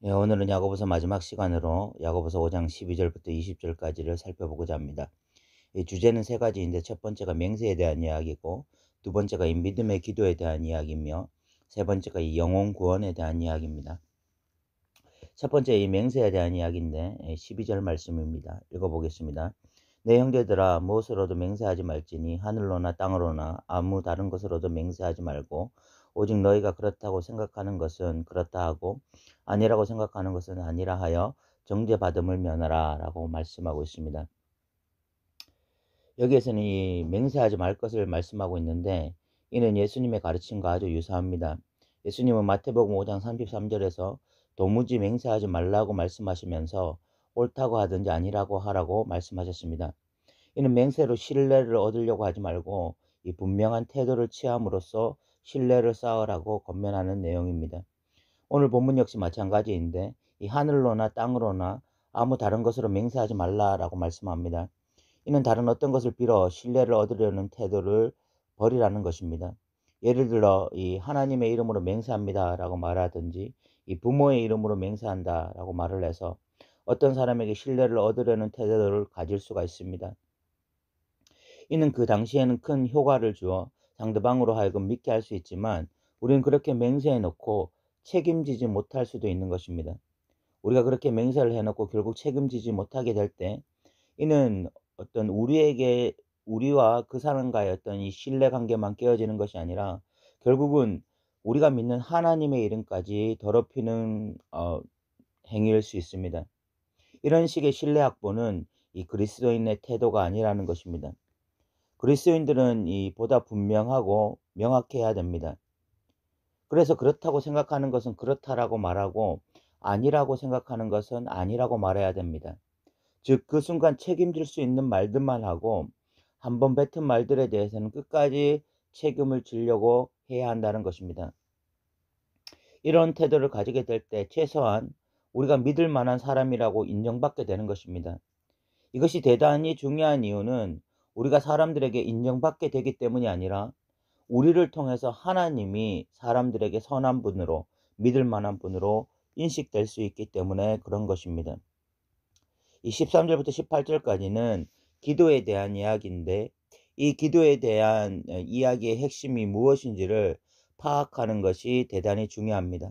네, 오늘은 야고보서 마지막 시간으로 야고보서 5장 12절부터 20절까지를 살펴보고자 합니다. 이 주제는 세 가지인데 첫 번째가 맹세에 대한 이야기고, 두 번째가 이 믿음의 기도에 대한 이야기며, 세 번째가 이 영혼 구원에 대한 이야기입니다. 첫 번째 이 맹세에 대한 이야기인데 12절 말씀입니다. 읽어보겠습니다. 내 형제들아, 무엇으로도 맹세하지 말지니 하늘로나 땅으로나 아무 다른 것으로도 맹세하지 말고 오직 너희가 그렇다고 생각하는 것은 그렇다 하고 아니라고 생각하는 것은 아니라 하여 정죄받음을 면하라 라고 말씀하고 있습니다. 여기에서는 이 맹세하지 말 것을 말씀하고 있는데, 이는 예수님의 가르침과 아주 유사합니다. 예수님은 마태복음 5장 33절에서 도무지 맹세하지 말라고 말씀하시면서 옳다고 하든지 아니라고 하라고 말씀하셨습니다. 이는 맹세로 신뢰를 얻으려고 하지 말고 이 분명한 태도를 취함으로써 신뢰를 쌓으라고 권면하는 내용입니다. 오늘 본문 역시 마찬가지인데, 이 하늘로나 땅으로나 아무 다른 것으로 맹세하지 말라라고 말씀합니다. 이는 다른 어떤 것을 빌어 신뢰를 얻으려는 태도를 버리라는 것입니다. 예를 들어 이 하나님의 이름으로 맹세합니다라고 말하든지 이 부모의 이름으로 맹세한다라고 말을 해서 어떤 사람에게 신뢰를 얻으려는 태도를 가질 수가 있습니다. 이는 그 당시에는 큰 효과를 주어 상대방으로 하여금 믿게 할 수 있지만, 우리는 그렇게 맹세해 놓고 책임지지 못할 수도 있는 것입니다. 우리가 그렇게 맹세를 해 놓고 결국 책임지지 못하게 될 때, 이는 어떤 우리와 그 사람과의 어떤 이 신뢰 관계만 깨어지는 것이 아니라 결국은 우리가 믿는 하나님의 이름까지 더럽히는 행위일 수 있습니다. 이런 식의 신뢰 확보는 이 그리스도인의 태도가 아니라는 것입니다. 그리스도인들은 이 보다 분명하고 명확해야 됩니다. 그래서 그렇다고 생각하는 것은 그렇다라고 말하고 아니라고 생각하는 것은 아니라고 말해야 됩니다. 즉 그 순간 책임질 수 있는 말들만 하고 한번 뱉은 말들에 대해서는 끝까지 책임을 지려고 해야 한다는 것입니다. 이런 태도를 가지게 될 때 최소한 우리가 믿을 만한 사람이라고 인정받게 되는 것입니다. 이것이 대단히 중요한 이유는 우리가 사람들에게 인정받게 되기 때문이 아니라 우리를 통해서 하나님이 사람들에게 선한 분으로, 믿을 만한 분으로 인식될 수 있기 때문에 그런 것입니다. 이 13절부터 18절까지는 기도에 대한 이야기인데, 이 기도에 대한 이야기의 핵심이 무엇인지를 파악하는 것이 대단히 중요합니다.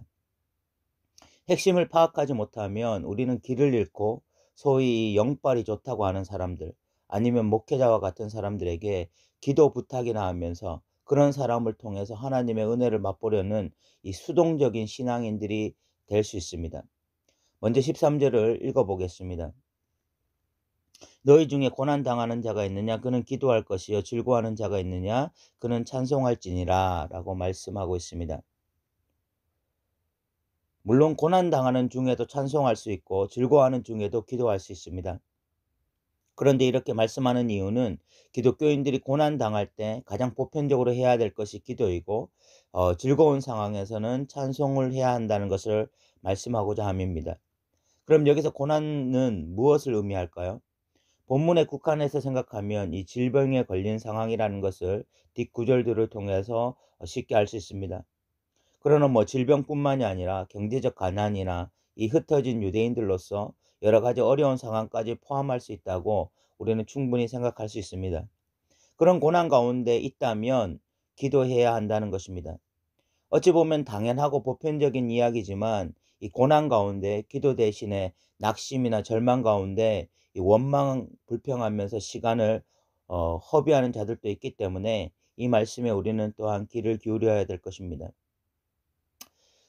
핵심을 파악하지 못하면 우리는 길을 잃고 소위 영빨이 좋다고 하는 사람들, 아니면 목회자와 같은 사람들에게 기도 부탁이나 하면서 그런 사람을 통해서 하나님의 은혜를 맛보려는 이 수동적인 신앙인들이 될 수 있습니다. 먼저 13절을 읽어보겠습니다. 너희 중에 고난 당하는 자가 있느냐? 그는 기도할 것이요. 즐거워하는 자가 있느냐? 그는 찬송할지니라 라고 말씀하고 있습니다. 물론 고난 당하는 중에도 찬송할 수 있고 즐거워하는 중에도 기도할 수 있습니다. 그런데 이렇게 말씀하는 이유는 기독교인들이 고난 당할 때 가장 보편적으로 해야 될 것이 기도이고, 즐거운 상황에서는 찬송을 해야 한다는 것을 말씀하고자 함입니다. 그럼 여기서 고난은 무엇을 의미할까요? 본문의 국한해서 생각하면 이 질병에 걸린 상황이라는 것을 뒷구절들을 통해서 쉽게 알 수 있습니다. 그러나 질병뿐만이 아니라 경제적 가난이나 이 흩어진 유대인들로서 여러 가지 어려운 상황까지 포함할 수 있다고 우리는 충분히 생각할 수 있습니다. 그런 고난 가운데 있다면 기도해야 한다는 것입니다. 어찌 보면 당연하고 보편적인 이야기지만, 이 고난 가운데 기도 대신에 낙심이나 절망 가운데 이 원망 불평하면서 시간을 허비하는 자들도 있기 때문에 이 말씀에 우리는 또한 귀를 기울여야 될 것입니다.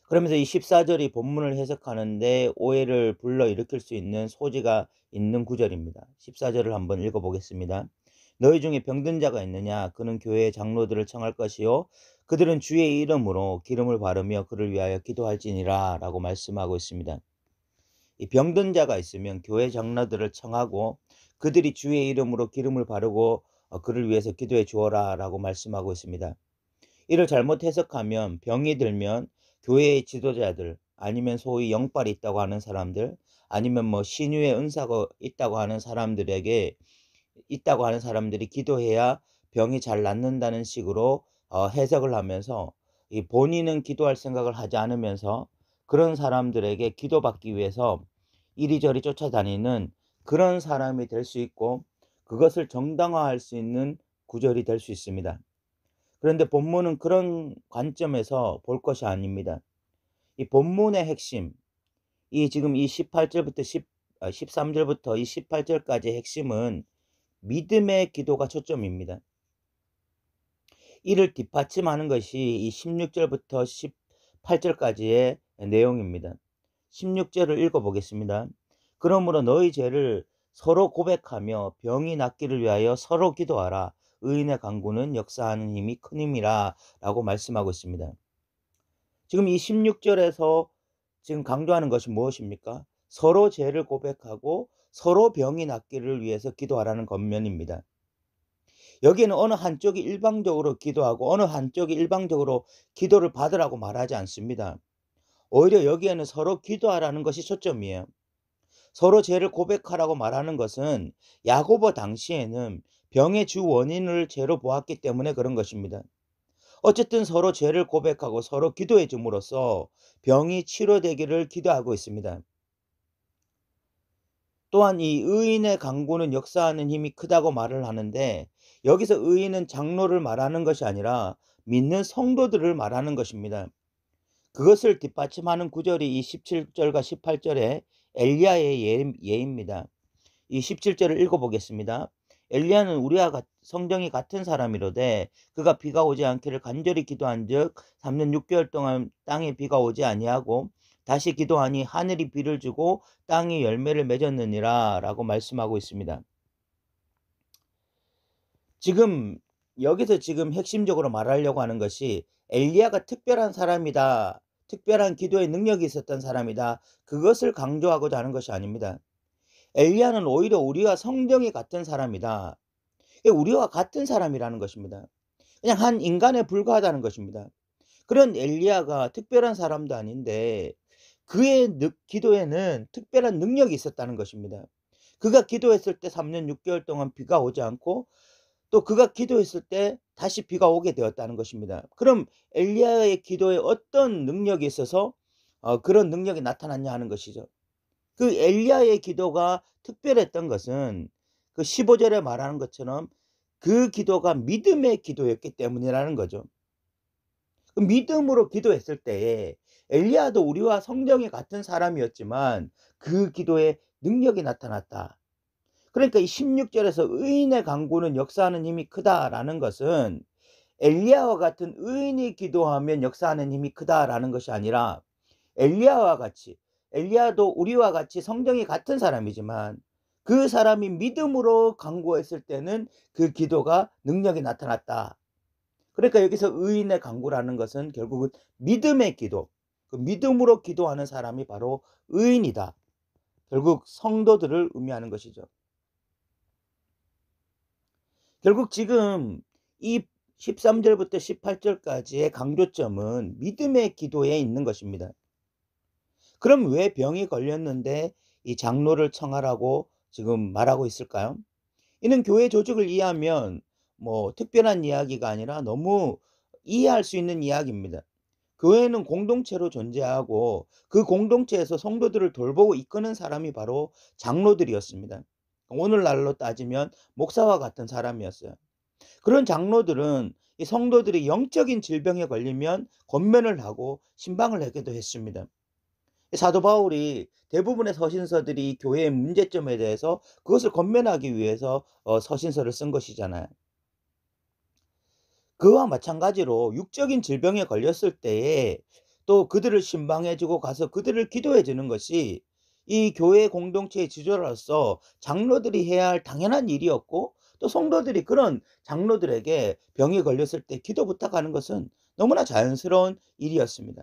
그러면서 이 14절이 본문을 해석하는데 오해를 불러일으킬 수 있는 소지가 있는 구절입니다. 14절을 한번 읽어보겠습니다. 너희 중에 병든 자가 있느냐? 그는 교회의 장로들을 청할 것이요 그들은 주의 이름으로 기름을 바르며 그를 위하여 기도할지니라 라고 말씀하고 있습니다. 이 병든 자가 있으면 교회 장로들을 청하고 그들이 주의 이름으로 기름을 바르고 그를 위해서 기도해 주어라 라고 말씀하고 있습니다. 이를 잘못 해석하면 병이 들면 교회의 지도자들, 아니면 소위 영빨이 있다고 하는 사람들, 아니면 신유의 은사가 있다고 하는 사람들이 기도해야 병이 잘 낫는다는 식으로 해석을 하면서 이 본인은 기도할 생각을 하지 않으면서 그런 사람들에게 기도받기 위해서 이리저리 쫓아다니는 그런 사람이 될 수 있고, 그것을 정당화할 수 있는 구절이 될 수 있습니다. 그런데 본문은 그런 관점에서 볼 것이 아닙니다. 이 본문의 핵심, 이 지금 이 18절부터 13절부터 이 18절까지의 핵심은 믿음의 기도가 초점입니다. 이를 뒷받침하는 것이 이 16절부터 18절까지의 내용입니다. 16절을 읽어보겠습니다. 그러므로 너희 죄를 서로 고백하며 병이 낫기를 위하여 서로 기도하라. 의인의 간구는 역사하는 힘이 큰 힘이라 라고 말씀하고 있습니다. 지금 이 16절에서 지금 강조하는 것이 무엇입니까? 서로 죄를 고백하고 서로 병이 낫기를 위해서 기도하라는 권면입니다. 여기에는 어느 한쪽이 일방적으로 기도하고 어느 한쪽이 일방적으로 기도를 받으라고 말하지 않습니다. 오히려 여기에는 서로 기도하라는 것이 초점이에요. 서로 죄를 고백하라고 말하는 것은 야고보 당시에는 병의 주 원인을 죄로 보았기 때문에 그런 것입니다. 어쨌든 서로 죄를 고백하고 서로 기도해 줌으로써 병이 치료되기를 기도하고 있습니다. 또한 이 의인의 간구는 역사하는 힘이 크다고 말을 하는데, 여기서 의인은 장로를 말하는 것이 아니라 믿는 성도들을 말하는 것입니다. 그것을 뒷받침하는 구절이 이 17절과 18절의 엘리야의 예입니다. 이 17절을 읽어보겠습니다. 엘리야는 우리와 성정이 같은 사람이로되 그가 비가 오지 않기를 간절히 기도한즉 3년 6개월 동안 땅에 비가 오지 아니하고 다시 기도하니 하늘이 비를 주고 땅이 열매를 맺었느니라 라고 말씀하고 있습니다. 지금 여기서 지금 핵심적으로 말하려고 하는 것이 엘리야가 특별한 사람이다, 특별한 기도의 능력이 있었던 사람이다, 그것을 강조하고자 하는 것이 아닙니다. 엘리야는 오히려 우리와 성정이 같은 사람이다. 우리와 같은 사람이라는 것입니다. 그냥 한 인간에 불과하다는 것입니다. 그런 엘리야가 특별한 사람도 아닌데 그의 기도에는 특별한 능력이 있었다는 것입니다. 그가 기도했을 때 3년 6개월 동안 비가 오지 않고 또 그가 기도했을 때 다시 비가 오게 되었다는 것입니다. 그럼 엘리야의 기도에 어떤 능력이 있어서 그런 능력이 나타났냐 하는 것이죠. 그 엘리야의 기도가 특별했던 것은 그 15절에 말하는 것처럼 그 기도가 믿음의 기도였기 때문이라는 거죠. 그 믿음으로 기도했을 때에 엘리야도 우리와 성정이 같은 사람이었지만 그 기도에 능력이 나타났다. 그러니까 이 16절에서 의인의 간구는 역사하는 힘이 크다라는 것은 엘리야와 같은 의인이 기도하면 역사하는 힘이 크다라는 것이 아니라 엘리야와 같이, 엘리야도 우리와 같이 성정이 같은 사람이지만 그 사람이 믿음으로 간구했을 때는 그 기도가 능력이 나타났다. 그러니까 여기서 의인의 간구라는 것은 결국은 믿음의 기도, 그 믿음으로 기도하는 사람이 바로 의인이다. 결국 성도들을 의미하는 것이죠. 결국 지금 이 13절부터 18절까지의 강조점은 믿음의 기도에 있는 것입니다. 그럼 왜 병이 걸렸는데 이 장로를 청하라고 지금 말하고 있을까요? 이는 교회 조직을 이해하면 특별한 이야기가 아니라 너무 이해할 수 있는 이야기입니다. 교회는 공동체로 존재하고 그 공동체에서 성도들을 돌보고 이끄는 사람이 바로 장로들이었습니다. 오늘날로 따지면 목사와 같은 사람이었어요. 그런 장로들은 이 성도들이 영적인 질병에 걸리면 권면을 하고 신방을 하기도 했습니다. 사도 바울이 대부분의 서신서들이 교회의 문제점에 대해서 그것을 권면하기 위해서 서신서를 쓴 것이잖아요. 그와 마찬가지로 육적인 질병에 걸렸을 때에 또 그들을 신방해 주고 가서 그들을 기도해 주는 것이 이 교회 공동체의 지도자로서 장로들이 해야 할 당연한 일이었고, 또 성도들이 그런 장로들에게 병이 걸렸을 때 기도 부탁하는 것은 너무나 자연스러운 일이었습니다.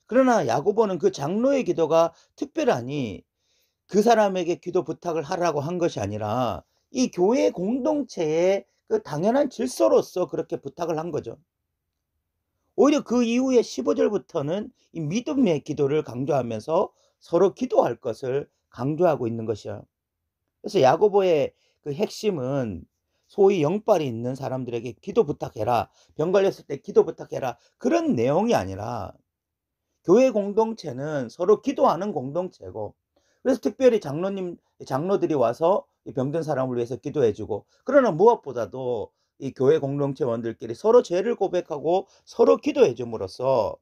그러나 야고보는 그 장로의 기도가 특별하니 그 사람에게 기도 부탁을 하라고 한 것이 아니라 이 교회 공동체의 그 당연한 질서로서 그렇게 부탁을 한 거죠. 오히려 그 이후에 15절부터는 이 믿음의 기도를 강조하면서 서로 기도할 것을 강조하고 있는 것이요. 그래서 야고보의 그 핵심은 소위 영빨이 있는 사람들에게 기도 부탁해라, 병 걸렸을 때 기도 부탁해라, 그런 내용이 아니라 교회 공동체는 서로 기도하는 공동체고, 그래서 특별히 장로들이 와서 이 병든 사람을 위해서 기도해 주고, 그러나 무엇보다도 이 교회 공동체원들끼리 서로 죄를 고백하고 서로 기도해 줌으로써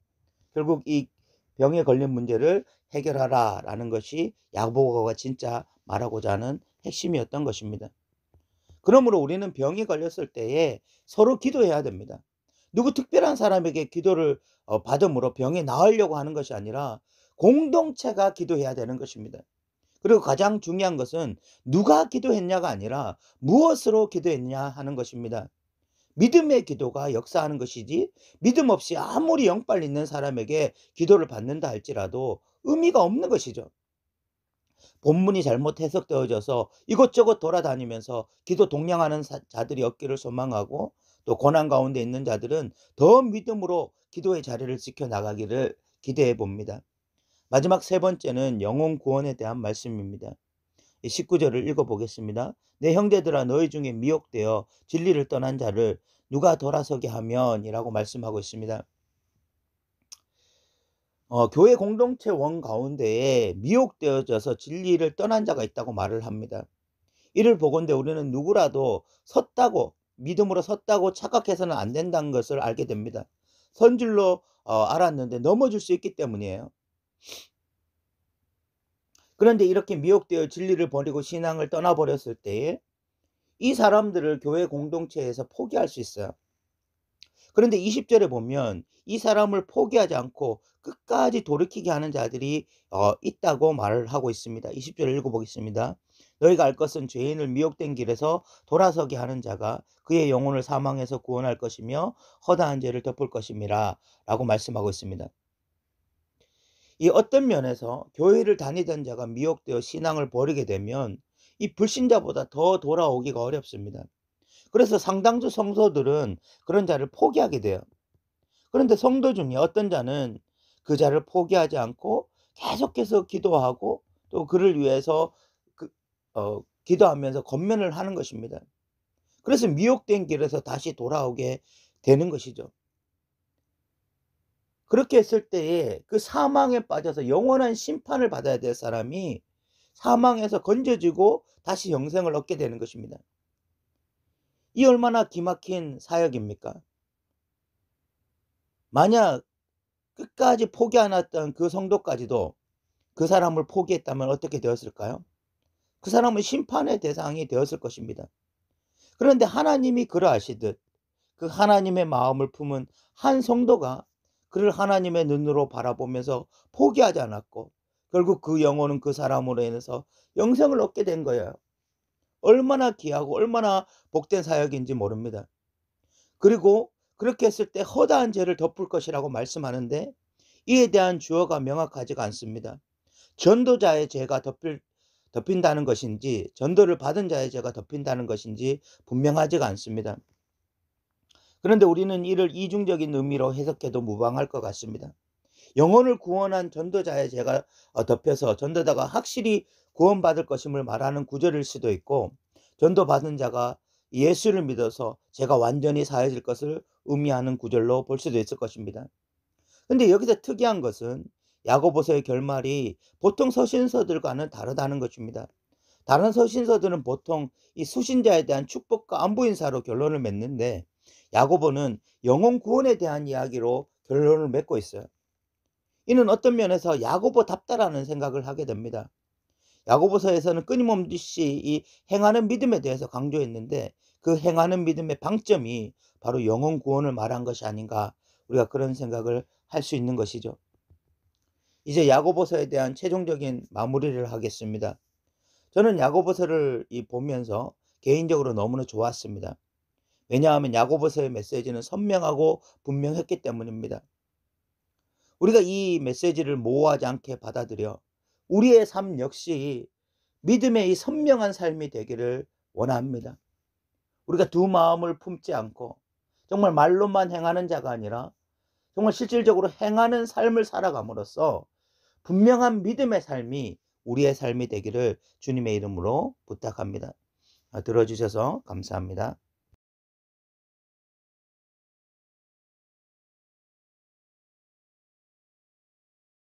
결국 이 병에 걸린 문제를 해결하라라는 것이 야고보가 진짜 말하고자 하는 핵심이었던 것입니다. 그러므로 우리는 병이 걸렸을 때에 서로 기도해야 됩니다. 누구 특별한 사람에게 기도를 받음으로 병이 나으려고 하는 것이 아니라 공동체가 기도해야 되는 것입니다. 그리고 가장 중요한 것은 누가 기도했냐가 아니라 무엇으로 기도했냐 하는 것입니다. 믿음의 기도가 역사하는 것이지, 믿음 없이 아무리 영빨 있는 사람에게 기도를 받는다 할지라도 의미가 없는 것이죠. 본문이 잘못 해석되어져서 이것저것 돌아다니면서 기도 동량하는 자들이 없기를 소망하고, 또 고난 가운데 있는 자들은 더 믿음으로 기도의 자리를 지켜나가기를 기대해 봅니다. 마지막 세 번째는 영혼 구원에 대한 말씀입니다. 19절을 읽어보겠습니다. 내 형제들아, 너희 중에 미혹되어 진리를 떠난 자를 누가 돌아서게 하면 이라고 말씀하고 있습니다. 교회 공동체 원 가운데에 미혹되어져서 진리를 떠난 자가 있다고 말을 합니다. 이를 보건대 우리는 누구라도 믿음으로 섰다고 착각해서는 안 된다는 것을 알게 됩니다. 선 줄로 알았는데 넘어질 수 있기 때문이에요. 그런데 이렇게 미혹되어 진리를 버리고 신앙을 떠나버렸을 때에 이 사람들을 교회 공동체에서 포기할 수 있어요. 그런데 20절에 보면 이 사람을 포기하지 않고 끝까지 돌이키게 하는 자들이 있다고 말을 하고 있습니다. 20절을 읽어보겠습니다. 너희가 알 것은 죄인을 미혹된 길에서 돌아서게 하는 자가 그의 영혼을 사망에서 구원할 것이며 허다한 죄를 덮을 것임이라 라고 말씀하고 있습니다. 이 어떤 면에서 교회를 다니던 자가 미혹되어 신앙을 버리게 되면 이 불신자보다 더 돌아오기가 어렵습니다. 그래서 상당수 성도들은 그런 자를 포기하게 돼요. 그런데 성도 중에 어떤 자는 그 자를 포기하지 않고 계속해서 기도하고 또 그를 위해서 기도하면서 권면을 하는 것입니다. 그래서 미혹된 길에서 다시 돌아오게 되는 것이죠. 그렇게 했을 때에 그 사망에 빠져서 영원한 심판을 받아야 될 사람이 사망에서 건져지고 다시 영생을 얻게 되는 것입니다. 이 얼마나 기막힌 사역입니까? 만약 끝까지 포기 안 했던 그 성도까지도 그 사람을 포기했다면 어떻게 되었을까요? 그 사람은 심판의 대상이 되었을 것입니다. 그런데 하나님이 그러하시듯 그 하나님의 마음을 품은 한 성도가 그를 하나님의 눈으로 바라보면서 포기하지 않았고 결국 그 영혼은 그 사람으로 인해서 영생을 얻게 된 거예요. 얼마나 귀하고 얼마나 복된 사역인지 모릅니다. 그리고 그렇게 했을 때 허다한 죄를 덮을 것이라고 말씀하는데 이에 대한 주어가 명확하지가 않습니다. 전도자의 죄가 덮인다는 것인지 전도를 받은 자의 죄가 덮인다는 것인지 분명하지가 않습니다. 그런데 우리는 이를 이중적인 의미로 해석해도 무방할 것 같습니다. 영혼을 구원한 전도자의 죄가 덮여서 전도자가 확실히 구원받을 것임을 말하는 구절일 수도 있고, 전도받은 자가 예수를 믿어서 죄가 완전히 사해질 것을 의미하는 구절로 볼 수도 있을 것입니다. 근데 여기서 특이한 것은 야고보서의 결말이 보통 서신서들과는 다르다는 것입니다. 다른 서신서들은 보통 이 수신자에 대한 축복과 안부 인사로 결론을 맺는데 야고보는 영혼 구원에 대한 이야기로 결론을 맺고 있어요. 이는 어떤 면에서 야고보답다라는 생각을 하게 됩니다. 야고보서에서는 끊임없이 이 행하는 믿음에 대해서 강조했는데 그 행하는 믿음의 방점이 바로 영혼 구원을 말한 것이 아닌가, 우리가 그런 생각을 할 수 있는 것이죠. 이제 야고보서에 대한 최종적인 마무리를 하겠습니다. 저는 야고보서를 보면서 개인적으로 너무나 좋았습니다. 왜냐하면 야고보서의 메시지는 선명하고 분명했기 때문입니다. 우리가 이 메시지를 모호하지 않게 받아들여 우리의 삶 역시 믿음의 이 선명한 삶이 되기를 원합니다. 우리가 두 마음을 품지 않고 정말 말로만 행하는 자가 아니라 정말 실질적으로 행하는 삶을 살아감으로써 분명한 믿음의 삶이 우리의 삶이 되기를 주님의 이름으로 부탁합니다. 들어주셔서 감사합니다.